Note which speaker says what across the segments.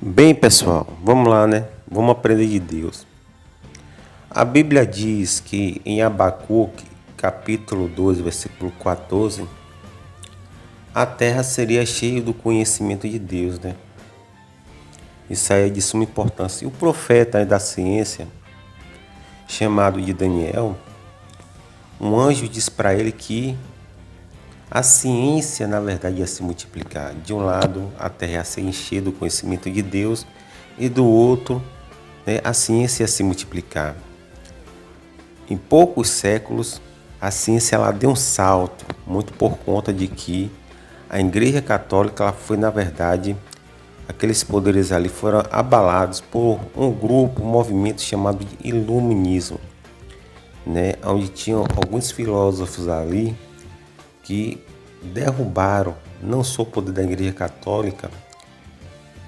Speaker 1: Bem, pessoal, vamos lá, né? Vamos aprender de Deus. A Bíblia diz que em Abacuque, capítulo 12, versículo 14, a terra seria cheia do conhecimento de Deus, né? Isso aí é de suma importância. E o profeta da ciência, chamado de Daniel, um anjo diz para ele que a ciência, na verdade, ia se multiplicar. De um lado, a terra ia se encher do conhecimento de Deus, e do outro, né, a ciência ia se multiplicar. Em poucos séculos, a ciência ela deu um salto, muito por conta de que a Igreja Católica ela foi, na verdade, aqueles poderes ali foram abalados por um grupo, um movimento chamado de Iluminismo, né, onde tinham alguns filósofos ali que derrubaram não só o poder da Igreja Católica,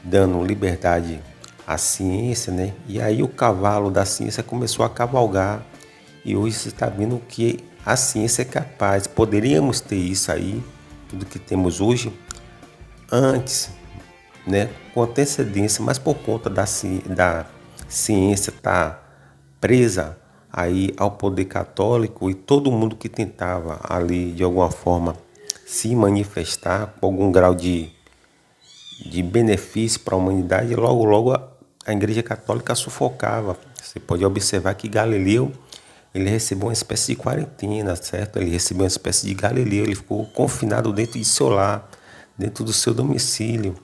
Speaker 1: dando liberdade à ciência, né? E aí o cavalo da ciência começou a cavalgar e hoje você está vendo que a ciência é capaz. Poderíamos ter isso aí, tudo que temos hoje, antes, né? Com antecedência, mas por conta da ciência estar presa aí ao poder católico e todo mundo que tentava ali de alguma forma se manifestar com algum grau de benefício para a humanidade, logo a Igreja Católica sufocava. Você pode observar que Galileu ele recebeu uma espécie de quarentena, certo? Ele recebeu uma espécie de Galileu, ele ficou confinado dentro de seu lar, dentro do seu domicílio,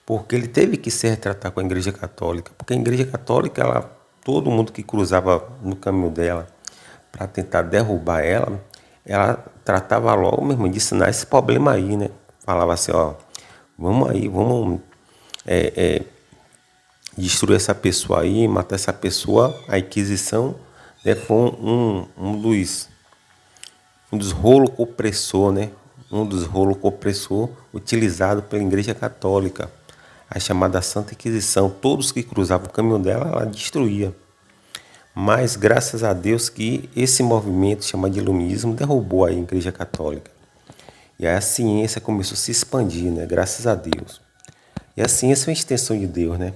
Speaker 1: porque ele teve que se retratar com a Igreja Católica, porque a Igreja Católica, todo mundo que cruzava no caminho dela para tentar derrubar ela tratava logo, mesmo de ensinar esse problema aí, né? Falava assim, ó, vamos aí, vamos destruir essa pessoa aí, matar essa pessoa. A Inquisição, né, foi um dos rolos compressor, né? Um dos rolos compressor utilizado pela Igreja Católica, a chamada Santa Inquisição. Todos que cruzavam o caminho dela, ela destruía. Mas graças a Deus que esse movimento chamado de Iluminismo derrubou a Igreja Católica. E aí a ciência começou a se expandir, né? Graças a Deus. E a ciência é uma extensão de Deus, né?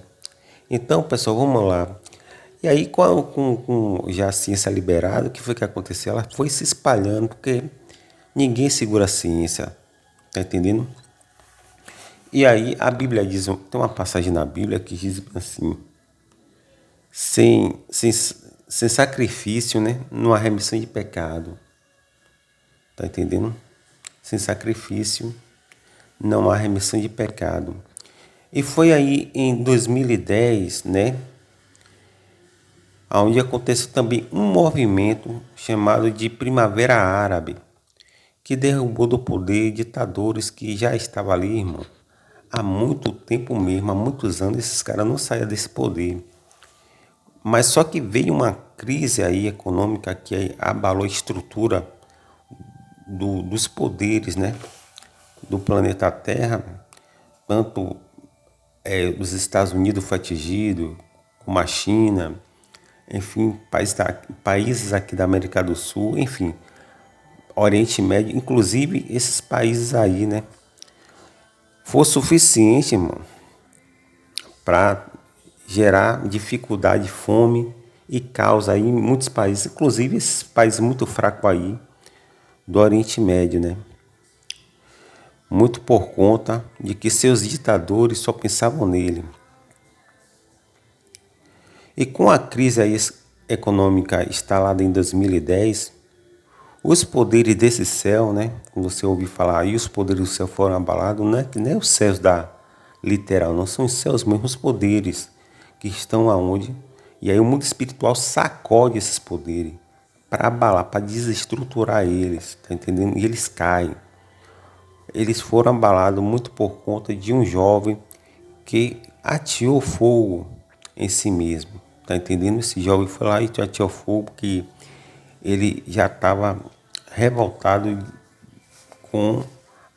Speaker 1: Então, pessoal, vamos lá. E aí, com já a ciência liberada, o que foi que aconteceu? Ela foi se espalhando, porque ninguém segura a ciência, tá entendendo? E aí, a Bíblia diz, tem uma passagem na Bíblia que diz assim, sem sacrifício, né, não há remissão de pecado, tá entendendo? Sem sacrifício, não há remissão de pecado. E foi aí em 2010, né, onde aconteceu também um movimento chamado de Primavera Árabe, que derrubou do poder ditadores que já estavam ali, irmão, há muito tempo mesmo, há muitos anos, esses caras não saíam desse poder. Mas só que veio uma crise aí econômica que abalou a estrutura dos poderes, né, do planeta Terra, tanto os Estados Unidos foi atingido, como a China, enfim, países aqui da América do Sul, enfim, Oriente Médio, inclusive esses países aí, né? Foi suficiente, irmão, para gerar dificuldade, fome e causa aí em muitos países, inclusive esses países muito fracos aí do Oriente Médio, né? Muito por conta de que seus ditadores só pensavam nele. E com a crise aí econômica instalada em 2010, os poderes desse céu, né? Como você ouviu falar, aí os poderes do céu foram abalados, não é que nem os céus da literal, não são os céus mesmo, os poderes que estão aonde. E aí o mundo espiritual sacode esses poderes para abalar, para desestruturar eles, tá entendendo? E eles caem. Eles foram abalados muito por conta de um jovem que ateou fogo em si mesmo, tá entendendo? Esse jovem foi lá e ateou fogo porque ele já estava revoltado com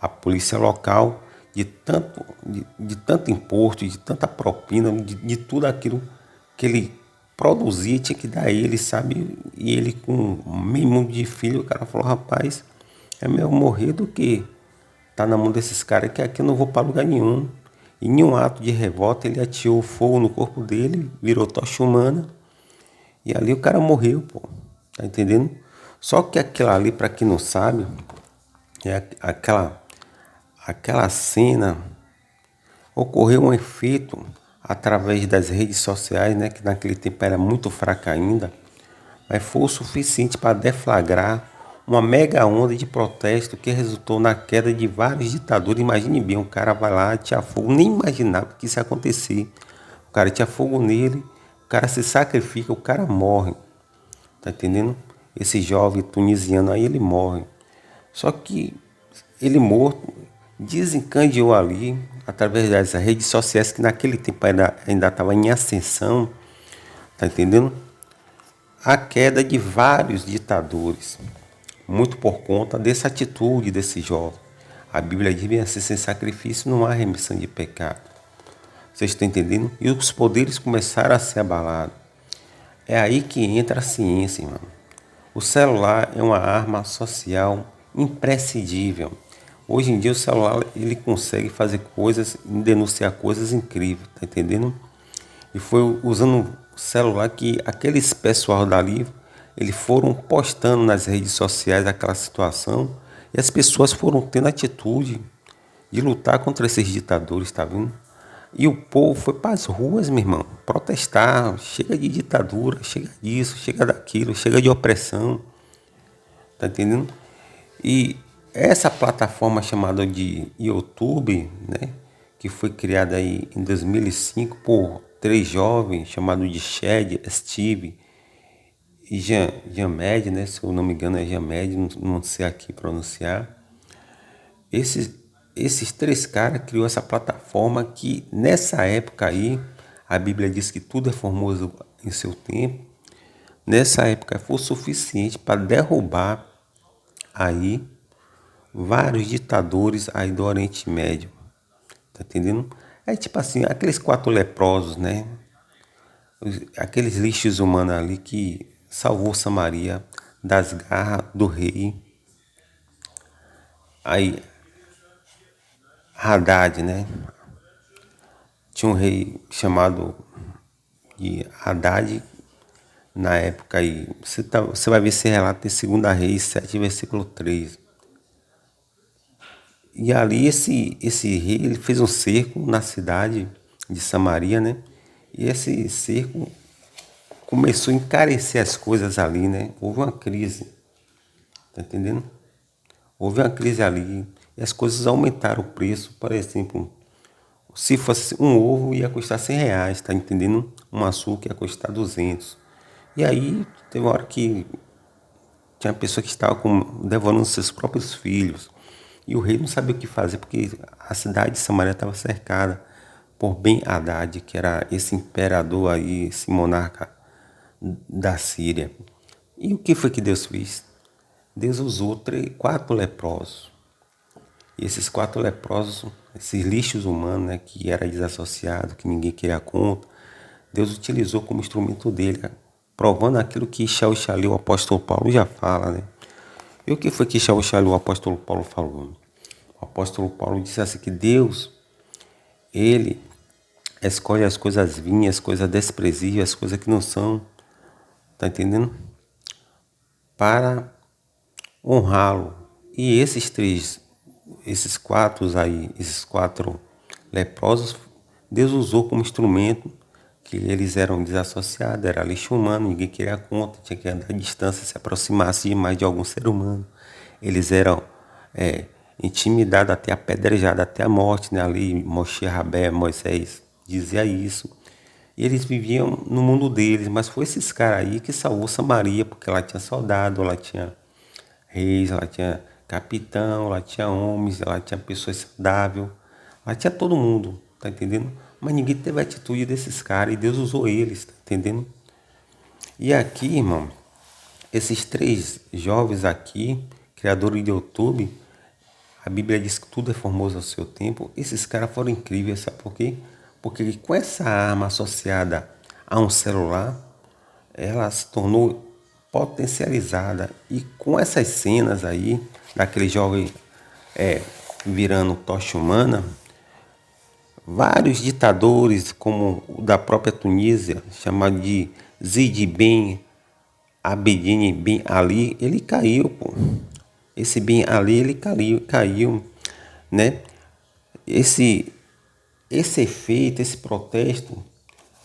Speaker 1: a polícia local de tanto imposto, de tanta propina, de tudo aquilo que ele produzia, tinha que dar a ele, sabe? E ele com meio mundo de filho, o cara falou, rapaz, é melhor morrer do que tá na mão desses caras, que aqui eu não vou para lugar nenhum. E em um ato de revolta, ele atirou fogo no corpo dele, virou tocha humana. E ali o cara morreu, pô. Tá entendendo? Só que aquilo ali, pra quem não sabe, é aquela cena ocorreu um efeito através das redes sociais, né, que naquele tempo era muito fraca ainda, mas foi o suficiente para deflagrar uma mega onda de protesto que resultou na queda de vários ditadores. Imagine bem, um cara vai lá, tinha fogo, nem imaginava que isso ia acontecer. O cara tinha fogo nele, o cara se sacrifica, o cara morre. Tá entendendo? Esse jovem tunisiano aí, ele morre. Só que ele morto desencadeou ali, através das redes sociais, que naquele tempo ainda estava em ascensão, tá entendendo? A queda de vários ditadores, muito por conta dessa atitude desse jovem. A Bíblia diz bem assim, sem sacrifício não há remissão de pecado. Vocês estão entendendo? E os poderes começaram a ser abalados. É aí que entra a ciência, irmão. O celular é uma arma social imprescindível. Hoje em dia o celular ele consegue fazer coisas, denunciar coisas incríveis, tá entendendo? E foi usando o celular que aqueles pessoal dali, eles foram postando nas redes sociais aquela situação e as pessoas foram tendo atitude de lutar contra esses ditadores, tá vendo? E o povo foi para as ruas, meu irmão, protestar, chega de ditadura, chega disso, chega daquilo, chega de opressão, tá entendendo? E essa plataforma chamada de YouTube, né, que foi criada aí em 2005 por três jovens chamados de Shed, Steve e Jamed, né, se eu não me engano é Jamed, não sei aqui pronunciar. Esses, esses três caras criou essa plataforma que nessa época aí, a Bíblia diz que tudo é formoso em seu tempo. Nessa época foi o suficiente para derrubar aí vários ditadores aí do Oriente Médio. Tá entendendo? É tipo assim, aqueles quatro leprosos, né? Aqueles lixos humanos ali que salvou Samaria das garras do rei. Aí, Haddad, né? Tinha um rei chamado de Haddad na época aí. Você vai ver esse relato em 2 Reis 7, versículo 3. E ali esse rei ele fez um cerco na cidade de Samaria, né? E esse cerco começou a encarecer as coisas ali, né? Houve uma crise, tá entendendo? Houve uma crise ali e as coisas aumentaram o preço. Por exemplo, se fosse um ovo ia custar R$ 100, tá entendendo? Um açúcar ia custar 200. E aí teve uma hora que tinha pessoa que estava devorando seus próprios filhos. E o rei não sabia o que fazer, porque a cidade de Samaria estava cercada por Ben-Hadad, que era esse imperador aí, esse monarca da Síria. E o que foi que Deus fez? Deus usou 4 leprosos. E esses 4 leprosos, esses lixos humanos, né, que era desassociado, que ninguém queria conta, Deus utilizou como instrumento dele, provando aquilo que Shaul Shali, o apóstolo Paulo, já fala, né? E o que foi que Shaul Shali, o apóstolo Paulo, falou? O apóstolo Paulo disse assim que Deus, ele escolhe as coisas vinhas, as coisas desprezíveis, as coisas que não são, tá entendendo? Para honrá-lo. E esses quatro leprosos, Deus usou como instrumento, que eles eram desassociados, era lixo humano, ninguém queria conta, tinha que andar à distância, se aproximasse demais de algum ser humano. Eles eram intimidados até apedrejados, até a morte, né? Ali, Moshe Rabé, Moisés dizia isso. E eles viviam no mundo deles, mas foi esses caras aí que salvou Samaria, porque lá tinha soldado, lá tinha reis, lá tinha capitão, lá tinha homens, lá tinha pessoas saudáveis, lá tinha todo mundo, tá entendendo? Mas ninguém teve a atitude desses caras e Deus usou eles, tá entendendo? E aqui, irmão, esses 3 jovens aqui, criadores de YouTube, a Bíblia diz que tudo é formoso ao seu tempo. Esses caras foram incríveis, sabe por quê? Porque com essa arma associada a um celular, ela se tornou potencializada. E com essas cenas aí, daquele jovem virando tocha humana, Vários ditadores, como o da própria Tunísia, chamado de Zid Ben Abedine Ben Ali, ele caiu, pô. Esse Ben Ali, ele caiu, né? Esse, esse efeito, esse protesto,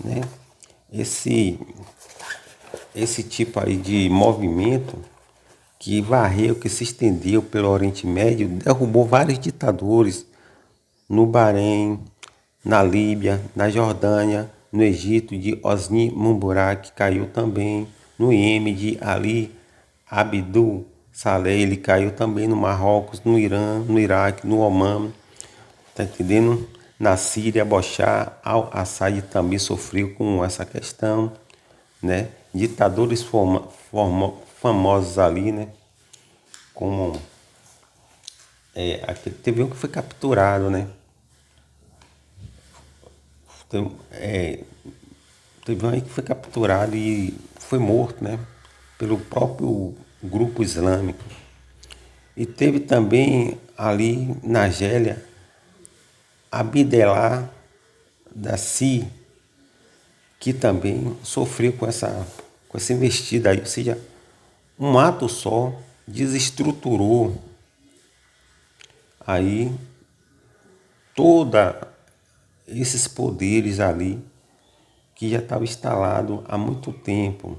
Speaker 1: né? Esse, esse tipo aí de movimento que varreu, que se estendeu pelo Oriente Médio, derrubou vários ditadores no Bahrein, na Líbia, na Jordânia, no Egito de Hosni Mubarak caiu também, no Iêmen de Ali Abdul Saleh, ele caiu também no Marrocos, no Irã, no Iraque, no Omã, tá entendendo? Na Síria, Bashar al-Assad também sofreu com essa questão, né? Ditadores famosos ali, né? Como teve um que foi capturado, né? Teve um aí que foi capturado e foi morto, né? Pelo próprio grupo islâmico. E teve também ali na Argélia Abdellah Dassi, que também sofreu com essa investida aí, ou seja, um ato só desestruturou aí toda esses poderes ali que já estava instalado há muito tempo,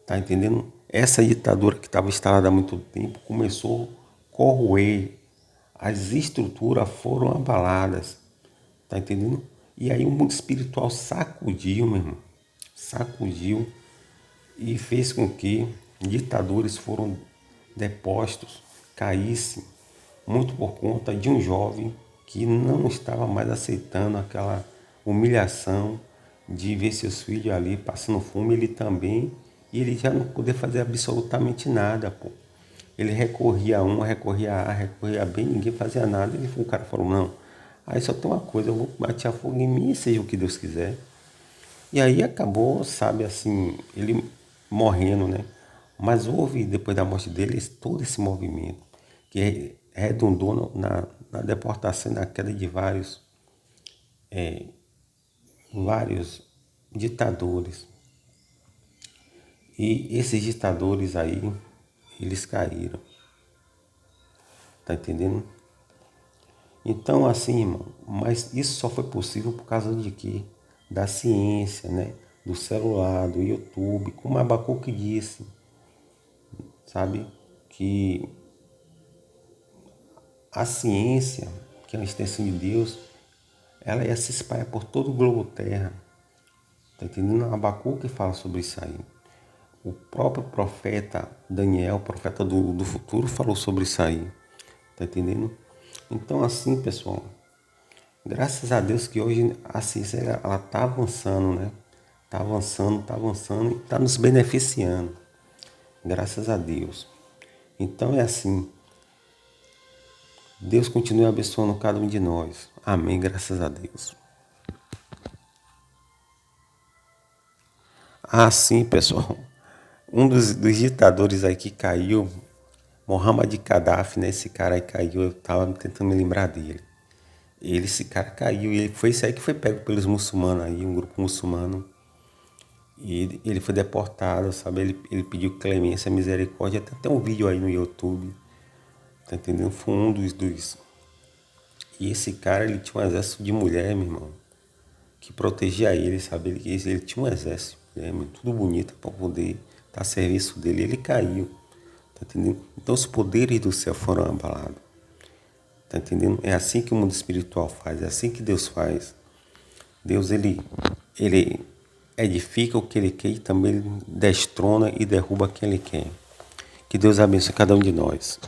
Speaker 1: tá entendendo? Essa ditadura que estava instalada há muito tempo começou a corroer, as estruturas foram abaladas, tá entendendo? E aí o mundo espiritual sacudiu, meu irmão, sacudiu e fez com que ditadores foram depostos, caíssem, muito por conta de um jovem que não estava mais aceitando aquela humilhação de ver seus filhos ali passando fome, ele também, e ele já não podia fazer absolutamente nada, pô. Ele recorria a um, recorria a A, recorria a B, ninguém fazia nada, e o cara falou, não, aí só tem uma coisa, eu vou bater fogo em mim e seja o que Deus quiser. E aí acabou, sabe, assim, ele morrendo, né? Mas houve, depois da morte dele, todo esse movimento que redundou na deportação e na queda de vários ditadores. E esses ditadores aí, eles caíram. Tá entendendo? Então, assim, irmão, mas isso só foi possível por causa de quê? Da ciência, né? Do celular, do YouTube, como Abacuque disse, sabe? Que a ciência, que é uma extensão de Deus, ela ia se espalhar por todo o globo terra. Tá entendendo? Abacuque fala sobre isso aí. O próprio profeta Daniel, profeta do futuro, falou sobre isso aí. Tá entendendo? Então, assim, pessoal, graças a Deus que hoje a ciência ela tá avançando, né? Tá avançando e tá nos beneficiando. Graças a Deus. Então é assim. Deus continue abençoando cada um de nós. Amém, graças a Deus. Assim, pessoal, um dos ditadores aí que caiu, Mohammad Gaddafi, né? Esse cara aí caiu, eu tava tentando me lembrar dele. Esse cara caiu e foi isso aí que foi pego pelos muçulmanos aí, um grupo muçulmano. E ele foi deportado, sabe? Ele pediu clemência, misericórdia. Até um vídeo aí no YouTube, tá entendendo? Foi um dos. E esse cara, ele tinha um exército de mulher, meu irmão, que protegia ele, sabe? Ele tinha um exército, né, tudo bonito para poder estar a serviço dele. Ele caiu, tá entendendo? Então os poderes do céu foram abalados, tá entendendo? É assim que o mundo espiritual faz, é assim que Deus faz. Deus, ele edifica o que ele quer e também destrona e derruba quem ele quer. Que Deus abençoe cada um de nós.